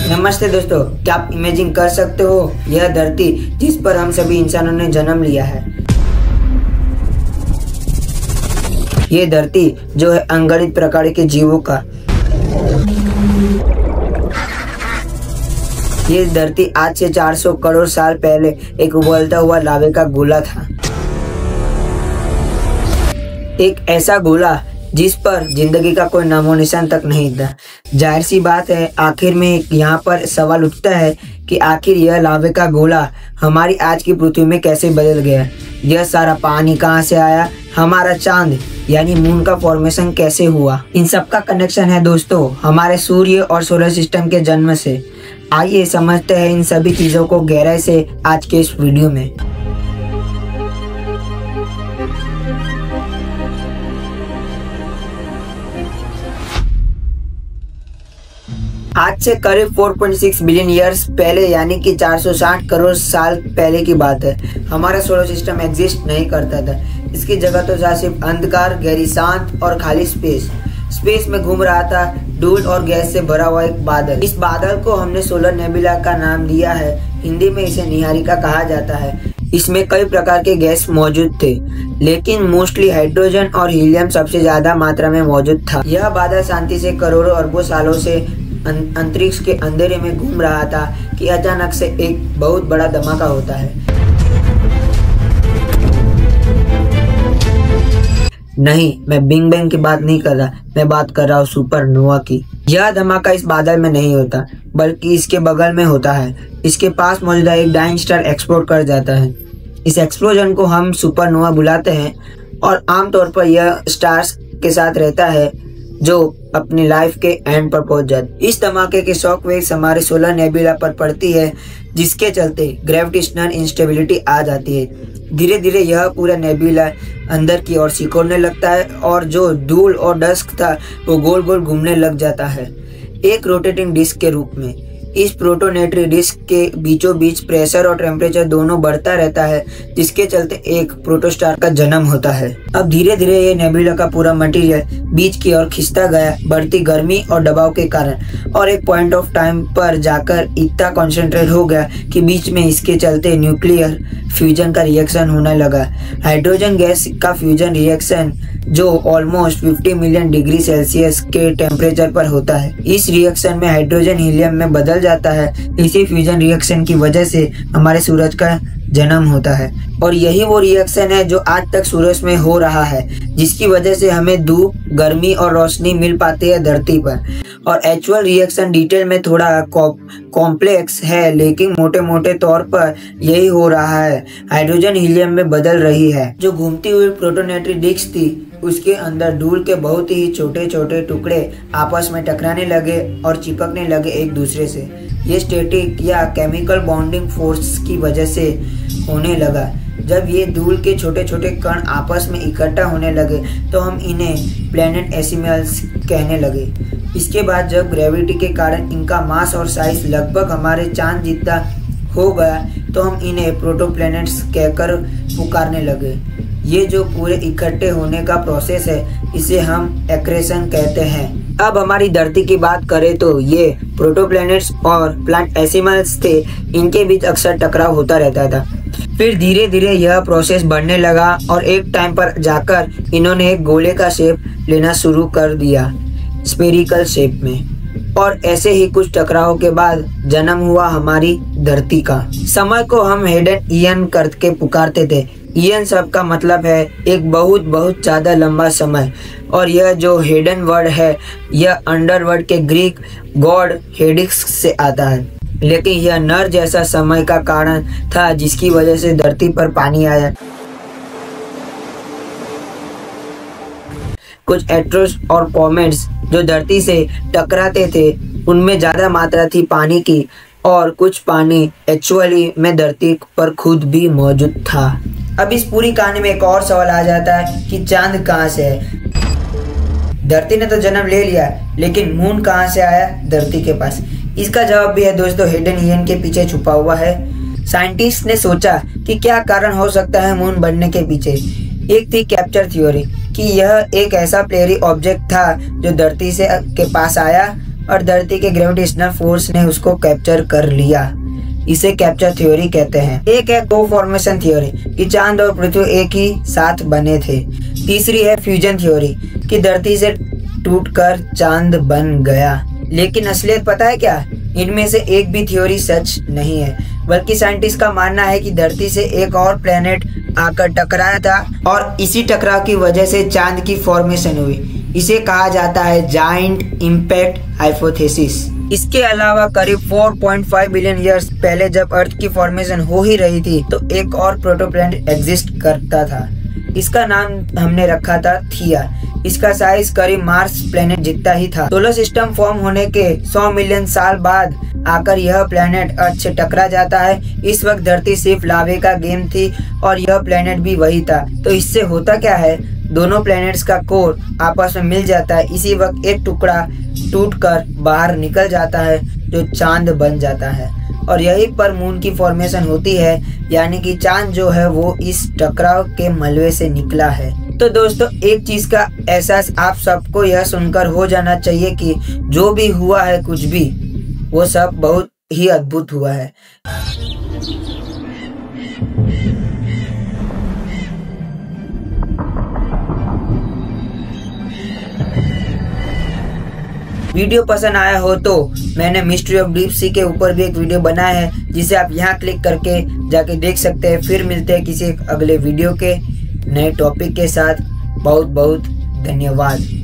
नमस्ते दोस्तों, क्या आप इमेजिन कर सकते हो यह धरती जिस पर हम सभी इंसानों ने जन्म लिया है। ये धरती जो है अनगिनत प्रकार के जीवों का। ये धरती आज से 400 करोड़ साल पहले एक उबलता हुआ लावे का गोला था। एक ऐसा गोला जिस पर जिंदगी का कोई नामो निशान तक नहीं था। जाहिर सी बात है, आखिर में यहाँ पर सवाल उठता है कि आखिर यह लावे का गोला हमारी आज की पृथ्वी में कैसे बदल गया। यह सारा पानी कहाँ से आया, हमारा चांद यानी मून का फॉर्मेशन कैसे हुआ, इन सब का कनेक्शन है दोस्तों हमारे सूर्य और सोलर सिस्टम के जन्म से। आइए समझते हैं इन सभी चीजों को गहराई से आज के इस वीडियो में। आज से करीब 4.6 बिलियन ईयर्स पहले यानी कि 460 करोड़ साल पहले की बात है। हमारा सोलर सिस्टम एग्जिस्ट नहीं करता था। इसकी जगह तो था सिर्फ अंधकार, गहरी शांत और खाली स्पेस में घूम रहा था धूल और गैस से भरा हुआ एक बादल। इस बादल को हमने सोलर नेबुला का नाम दिया है। हिंदी में इसे निहारिका कहा जाता है। इसमें कई प्रकार के गैस मौजूद थे, लेकिन मोस्टली हाइड्रोजन और हीलियम सबसे ज्यादा मात्रा में मौजूद था। यह बादल शांति से करोड़ों अरबों सालों से अंतरिक्ष के अंधेरे में घूम रहा था कि अचानक से एक बहुत बड़ा धमाका होता है। नहीं, मैं बिग बैंग की बात नहीं कर रहा, मैं बात कर रहा हूँ सुपरनोवा की। यह धमाका इस बादल में नहीं होता, बल्कि इसके बगल में होता है। इसके पास मौजूदा एक डाइंग स्टार एक्सप्लोड कर जाता है। इस एक्सप्लोजन को हम सुपरनोवा बुलाते हैं और आमतौर पर यह स्टार्स के साथ रहता है जो अपनी लाइफ के एंड पर पहुंच जाती। इस धमाके के शॉक वेव्स हमारे सोलर नेबुला पर पड़ती है, जिसके चलते ग्रेविटेशनल इंस्टेबिलिटी आ जाती है। धीरे धीरे यह पूरा नेबुला अंदर की ओर सिकुड़ने लगता है और जो धूल और डस्ट था वो गोल गोल घूमने लग जाता है, एक रोटेटिंग डिस्क के रूप में। इस प्रोटोनेटरी डिस्क के बीचों बीच प्रेशर और टेम्परेचर दोनों बढ़ता रहता है, जिसके चलते एक प्रोटोस्टार का जन्म होता है। अब धीरे धीरे ये नेबुला का पूरा मटेरियल बीच की ओर खिंचता गया, बढ़ती गर्मी और दबाव के कारण, और एक पॉइंट ऑफ टाइम पर जाकर इतना कॉन्सेंट्रेट हो गया कि बीच में इसके चलते न्यूक्लियर फ्यूजन का रिएक्शन होने लगा। हाइड्रोजन गैस का फ्यूजन रिएक्शन जो ऑलमोस्ट 50 मिलियन डिग्री सेल्सियस के टेम्परेचर पर होता है। इस रिएक्शन में हाइड्रोजन हीलियम में बदल जाता है। इसी फ्यूजन रिएक्शन की वजह से हमारे सूरज का जन्म होता है, और यही वो रिएक्शन है जो आज तक सूरज में हो रहा है, जिसकी वजह से हमें धूप, गर्मी और रोशनी मिल पाती है धरती पर। और एक्चुअल रिएक्शन डिटेल में थोड़ा कॉम्प्लेक्स है, लेकिन मोटे मोटे तौर पर यही हो रहा है। हाइड्रोजन हीलियम में बदल रही है। जो घूमती हुई प्रोटोनेटरी डिस्क थी उसके अंदर धूल के बहुत ही छोटे छोटे टुकड़े आपस में टकराने लगे और चिपकने लगे एक दूसरे से। ये स्टैटिक या केमिकल बॉन्डिंग फोर्स की वजह से होने लगा। जब ये धूल के छोटे छोटे कण आपस में इकट्ठा होने लगे तो हम इन्हें प्लैनेट एसिमल्स कहने लगे। इसके बाद जब ग्रेविटी के कारण इनका मास और साइज लगभग हमारे चांद जितना हो गया तो हम इन्हें प्रोटोप्लैनेट्स कहकर पुकारने लगे। ये जो पूरे इकट्ठे होने का प्रोसेस है, इसे हम एक्रेशन कहते हैं। अब हमारी धरती की बात करें तो ये प्रोटोप्लैनेट्स और प्लांट एनिमल्स थे, इनके बीच अक्सर टकराव होता रहता था। फिर धीरे धीरे यह प्रोसेस बढ़ने लगा और एक टाइम पर जाकर इन्होंने एक गोले का शेप लेना शुरू कर दिया, स्फेरिकल शेप में। और ऐसे ही कुछ टकराव के बाद जन्म हुआ हमारी धरती का। समय को हम हेडन ईयन करके पुकारते थे। ईयन शब्द का मतलब है एक बहुत बहुत ज्यादा लंबा समय, और यह जो हेडन वर्ड है यह अंडरवर्ड के ग्रीक गॉड हेडिक्स से आता है। लेकिन यह नर जैसा समय का कारण था, जिसकी वजह से धरती पर पानी आया। कुछ एस्ट्रोस और कॉमेट्स जो धरती से टकराते थे उनमें ज्यादा मात्रा थी पानी की, और कुछ पानी एक्चुअली में धरती पर खुद भी मौजूद था। अब इस पूरी कहानी में एक और सवाल आ जाता है कि चांद कहाँ से है। धरती ने तो जन्म ले लिया, लेकिन मून कहाँ से आया धरती के पास? इसका जवाब भी है दोस्तों हेडन ईयन के पीछे छुपा हुआ है। साइंटिस्ट ने सोचा कि क्या कारण हो सकता है मून बनने के पीछे। एक थी कैप्चर थ्योरी कि यह एक ऐसा प्लेरी ऑब्जेक्ट था जो धरती से के पास आया और धरती के ग्रेविटेशनल फोर्स ने उसको कैप्चर कर लिया। इसे कैप्चर थ्योरी कहते हैं। एक है को फॉर्मेशन थ्योरी कि चांद और पृथ्वी एक ही साथ बने थे। तीसरी है फ्यूजन थ्योरी कि धरती से टूटकर चांद बन गया। लेकिन असलियत पता है क्या? इनमें से एक भी थ्योरी सच नहीं है, बल्कि साइंटिस्ट का मानना है कि धरती से एक और प्लेनेट आकर टकराया था और इसी टकराव की वजह से चांद की फॉर्मेशन हुई। इसे कहा जाता है जायंट इम्पैक्ट हाइपोथेसिस। इसके अलावा करीब 4.5 बिलियन ईयर्स पहले जब अर्थ की फॉर्मेशन हो ही रही थी तो एक और प्रोटोप्लैनेट एग्जिस्ट करता था। इसका नाम हमने रखा था थिया। इसका साइज करीब मार्स प्लेनेट जितना ही था। सोलर सिस्टम फॉर्म होने के 100 मिलियन साल बाद आकर यह प्लेनेट अर्थ से टकरा जाता है। इस वक्त धरती सिर्फ लावे का गेम थी और यह प्लेनेट भी वही था। तो इससे होता क्या है, दोनों प्लैनेट्स का कोर आपस में मिल जाता है। इसी वक्त एक टुकड़ा टूटकर बाहर निकल जाता है जो चांद बन जाता है और यहीं पर मून की फॉर्मेशन होती है, यानी कि चांद जो है वो इस टकराव के मलबे से निकला है। तो दोस्तों, एक चीज का एहसास आप सबको यह सुनकर हो जाना चाहिए कि जो भी हुआ है, कुछ भी, वो सब बहुत ही अद्भुत हुआ है। वीडियो पसंद आया हो तो मैंने मिस्ट्री ऑफ डीप सी के ऊपर भी एक वीडियो बनाया है, जिसे आप यहाँ क्लिक करके जाके देख सकते हैं। फिर मिलते हैं किसी अगले वीडियो के नए टॉपिक के साथ। बहुत बहुत धन्यवाद।